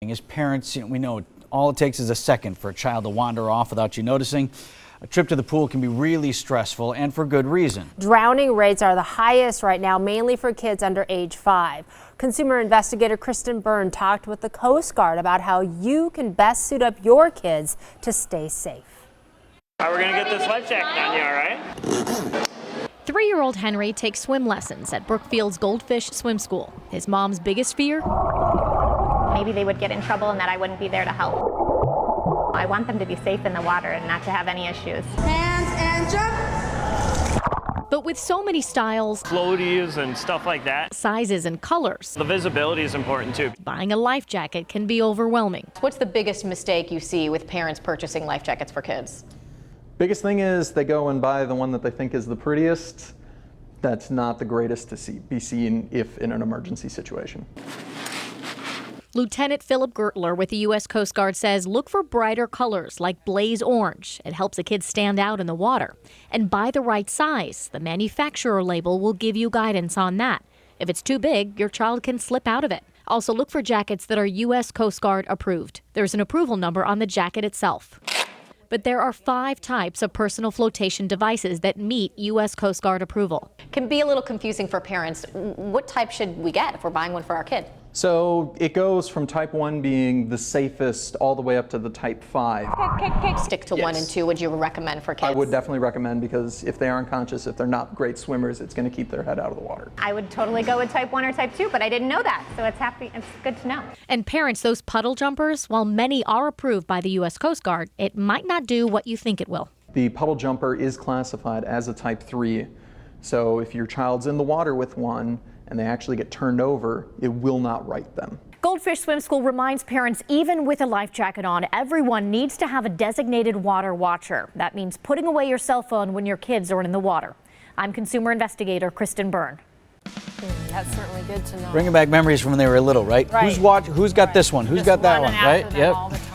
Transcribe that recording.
diving. As parents, we know all it takes is a second for a child to wander off without you noticing. A trip to the pool can be really stressful, and for good reason. Drowning rates are the highest right now, mainly for kids under age 5. Consumer investigator Kristen Byrne talked with the Coast Guard about how you can best suit up your kids to stay safe. We're going to get this life jacket on you, all right? 3-year-old Henry takes swim lessons at Brookfield's Goldfish Swim School. His mom's biggest fear? Maybe they would get in trouble and that I wouldn't be there to help. I want them to be safe in the water and not to have any issues. Hands and jump! But with so many styles, Floaties and stuff like that. sizes, and colors, The visibility is important too. buying a life jacket can be overwhelming. What's the biggest mistake you see with parents purchasing life jackets for kids? Biggest thing is they go and buy the one that they think is the prettiest. That's not the greatest to be seen if in an emergency situation. Lieutenant Philip Gertler with the U.S. Coast Guard says look for brighter colors like blaze orange. It helps a kid stand out in the water. And buy the right size. The manufacturer label will give you guidance on that. If it's too big, your child can slip out of it. Also look for jackets that are U.S. Coast Guard approved. There's an approval number on the jacket itself. But there are 5 types of personal flotation devices that meet U.S. Coast Guard approval. Can be a little confusing for parents. What type should we get if we're buying one for our kid? So it goes from type 1 being the safest all the way up to the type 5. Stick to 1 and 2. Would you recommend for kids? I would definitely recommend, because if they aren't conscious, if they're not great swimmers, it's going to keep their head out of the water. I would totally go with type 1 or type 2, but I didn't know that, so it's good to know. And parents, those puddle jumpers, while many are approved by the U.S. Coast Guard, it might not do what you think it will. The puddle jumper is classified as a type 3. So if your child's in the water with one and they actually get turned over, it will not right them. Goldfish Swim School reminds parents, even with a life jacket on, everyone needs to have a designated water watcher. That means putting away your cell phone when your kids are in the water. I'm consumer investigator Kristen Byrne. That's certainly good to know. Bringing back memories from when they were little, right? Right. Who's got this one? Who's Just got that running one, right? after them all the time.